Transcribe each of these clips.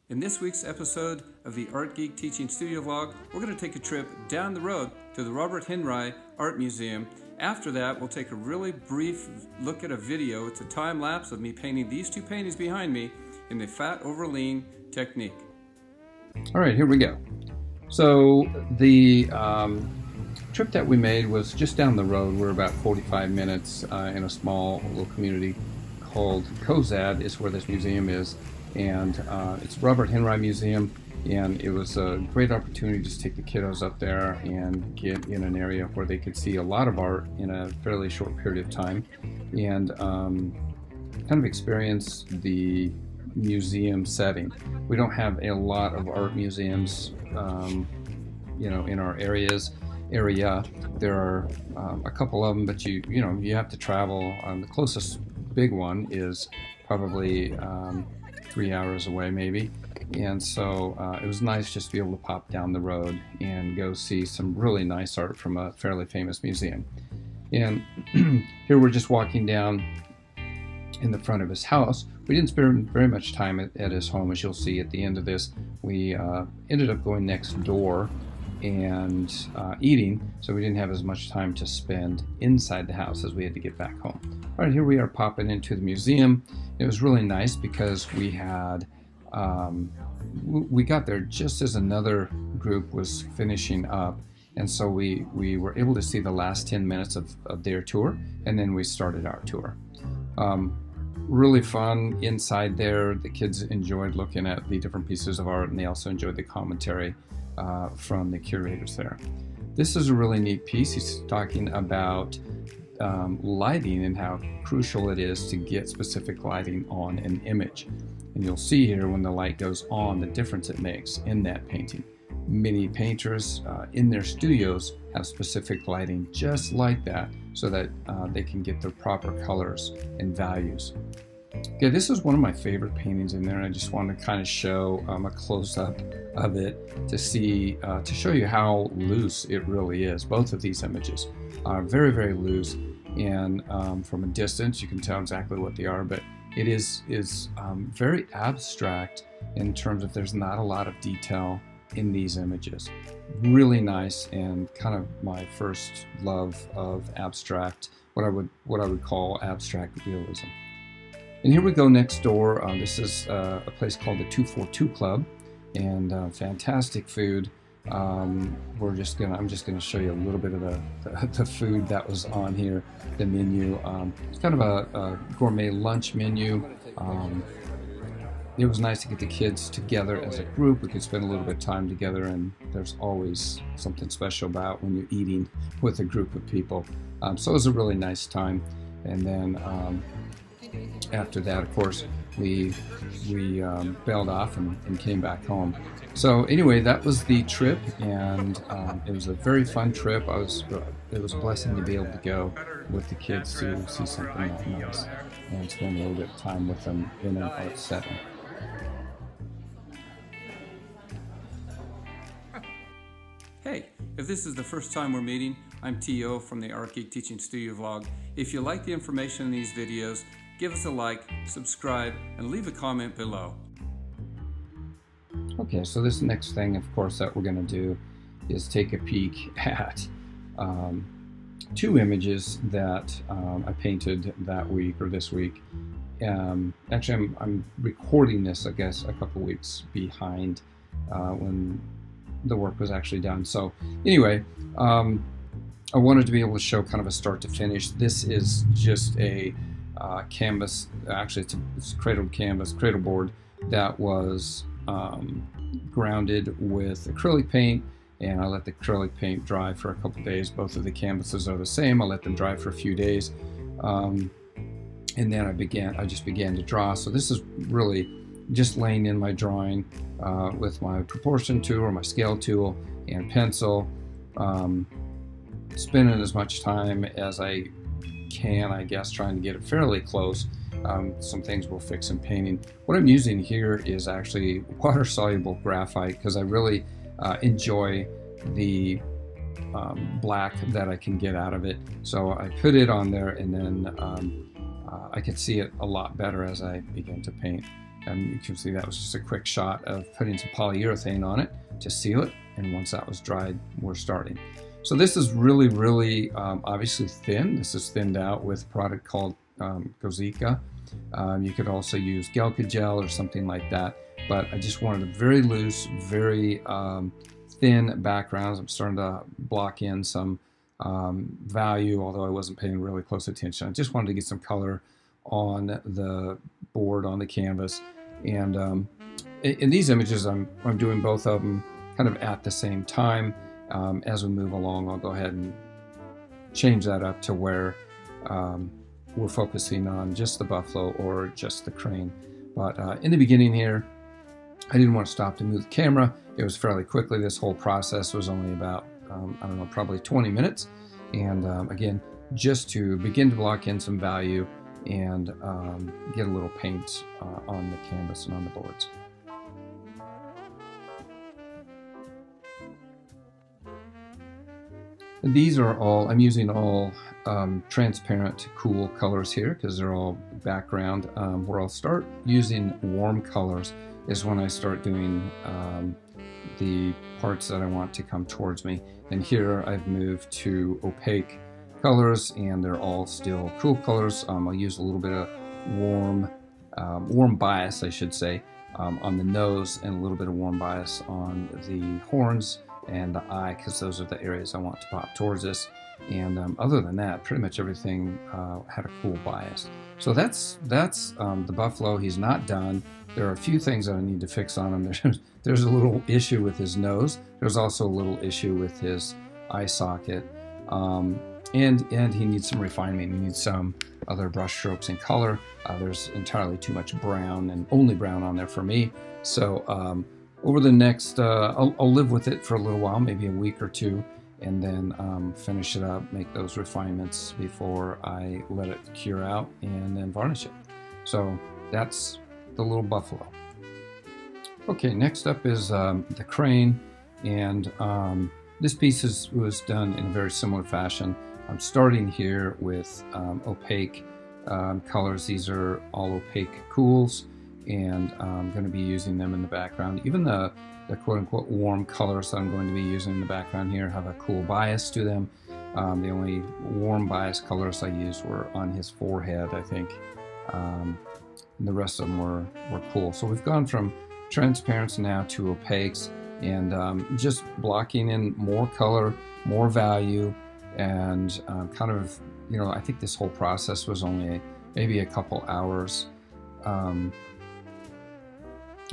In this week's episode of the Art Geek Teaching Studio Vlog, we're going to take a trip down the road to the Robert Henri Art Museum. After that, we'll take a really brief look at a video. It's a time lapse of me painting these two paintings behind me in the fat over lean technique. All right, here we go. So the trip that we made was just down the road. We're about 45 minutes in a small little community called Kozad is where this museum is. And it's Robert Henri Museum, and it was a great opportunity to just take the kiddos up there and get in an area where they could see a lot of art in a fairly short period of time, and kind of experience the museum setting. We don't have a lot of art museums, you know, in our area. There are a couple of them, but you have to travel. The closest big one is probably 3 hours away maybe, and so it was nice just to be able to pop down the road and go see some really nice art from a fairly famous museum. And here we're just walking down in the front of his house. We didn't spend very much time at his home, as you'll see at the end of this. We ended up going next door and eating, so we didn't have as much time to spend inside the house as we had to get back home. All right, here we are popping into the museum. It was really nice because we had we got there just as another group was finishing up, and so we were able to see the last 10 minutes of their tour, and then we started our tour. Really fun inside there. The kids enjoyed looking at the different pieces of art, and they also enjoyed the commentary from the curators there. This is a really neat piece. He's talking about lighting and how crucial it is to get specific lighting on an image. And you'll see here when the light goes on the difference it makes in that painting. Many painters in their studios have specific lighting just like that so that they can get their proper colors and values. Okay, this is one of my favorite paintings in there, and I just want to kind of show a close-up of it to see, to show you how loose it really is. Both of these images are very, very loose, and from a distance you can tell exactly what they are, but it is very abstract in terms of there's not a lot of detail in these images. Really nice, and kind of my first love of abstract, what I would call abstract realism. And here we go next door. This is a place called the 242 Club, and fantastic food. I'm just gonna show you a little bit of the food that was on here, the menu. It's kind of a gourmet lunch menu. It was nice to get the kids together as a group. We could spend a little bit of time together, and there's always something special about when you're eating with a group of people. So it was a really nice time. And then after that, of course, we bailed off and came back home. So anyway, that was the trip, and it was a very fun trip. It was a blessing to be able to go with the kids to see something that nice and spend a little bit of time with them in an art setting. Hey, if this is the first time we're meeting, I'm T.O. from the Art Geek Teaching Studio Vlog. If you like the information in these videos, give us a like, subscribe, and leave a comment below. Okay, so this next thing, of course, that we're going to do is take a peek at two images that I painted that week or this week. Actually, I'm recording this, I guess, a couple weeks behind when the work was actually done. So anyway, I wanted to be able to show kind of a start to finish. This is just a canvas, actually it's cradled canvas, cradle board that was grounded with acrylic paint, and I let the acrylic paint dry for a couple days. Both of the canvases are the same. I let them dry for a few days, and then I just began to draw. So this is really just laying in my drawing with my proportion tool or my scale tool and pencil, spending as much time as I can, I guess, trying to get it fairly close. Some things we'll fix in painting. What I'm using here is actually water-soluble graphite because I really enjoy the black that I can get out of it. So I put it on there, and then I could see it a lot better as I begin to paint. And you can see that was just a quick shot of putting some polyurethane on it to seal it. And once that was dried, we're starting. So this is really, really obviously thin. This is thinned out with a product called Gozika. You could also use Gelka gel or something like that. But I just wanted a very loose, very thin background. I'm starting to block in some value, although I wasn't paying really close attention. I just wanted to get some color on the board, on the canvas. And in these images, I'm doing both of them kind of at the same time. As we move along, I'll go ahead and change that up to where we're focusing on just the buffalo or just the crane. But in the beginning here, I didn't want to stop to move the camera. It was fairly quickly. This whole process was only about, I don't know, probably 20 minutes. And again, just to begin to block in some value and get a little paint on the canvas and on the boards. And these are all, I'm using all transparent, cool colors here because they're all background. Where I'll start using warm colors is when I start doing the parts that I want to come towards me. And here I've moved to opaque colors, and they're all still cool colors. I'll use a little bit of warm bias, I should say, on the nose, and a little bit of warm bias on the horns and the eye, because those are the areas I want to pop towards us. And other than that, pretty much everything had a cool bias. So that's the buffalo. He's not done. There are a few things that I need to fix on him. There's a little issue with his nose. There's also a little issue with his eye socket. And he needs some refinement. He needs some other brush strokes and color. There's entirely too much brown, and only brown on there for me. So over the next, I'll live with it for a little while, maybe a week or two, and then finish it up, make those refinements before I let it cure out, and then varnish it. So that's the little buffalo. Okay, next up is the crane, and this piece was done in a very similar fashion. I'm starting here with opaque colors. These are all opaque cools, and I'm going to be using them in the background. Even the quote-unquote warm colors that I'm going to be using in the background here have a cool bias to them. The only warm bias colors I used were on his forehead, I think. And the rest of them were cool. So we've gone from transparents now to opaques, and just blocking in more color, more value, and kind of, you know, I think this whole process was only maybe a couple hours. And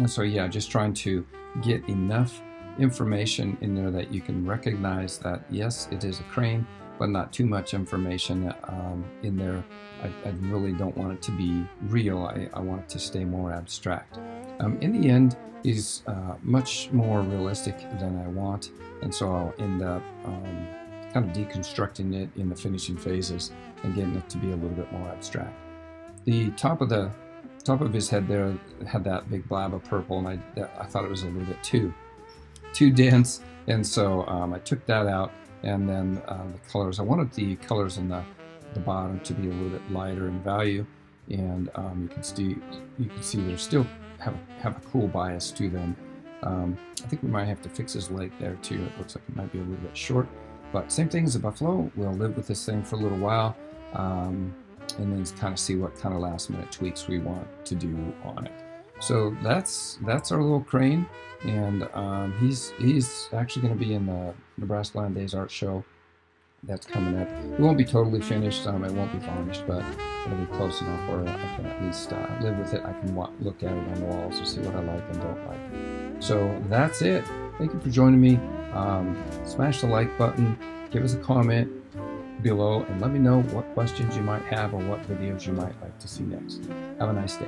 so yeah, just trying to get enough information in there that you can recognize that yes, it is a crane, but not too much information in there. I really don't want it to be real. I want it to stay more abstract. In the end, he's much more realistic than I want, and so I'll end up kind of deconstructing it in the finishing phases and getting it to be a little bit more abstract. The top of his head there had that big blab of purple, and I thought it was a little bit too dense, and so I took that out. And then the colors, I wanted the colors in the bottom to be a little bit lighter in value, and you can see they still have a cool bias to them. I think we might have to fix his leg there too. It looks like it might be a little bit short, but same thing as the buffalo. We'll live with this thing for a little while, and then kind of see what kind of last minute tweaks we want to do on it. So that's our little crane, and he's actually going to be in the Nebraska Land Days Art Show that's coming up. It won't be totally finished, it won't be varnished, but it'll be close enough where I can at least live with it. I can look at it on the walls and see what I like and don't like. So that's it. Thank you for joining me. Smash the like button, give us a comment below, and let me know what questions you might have or what videos you might like to see next. Have a nice day.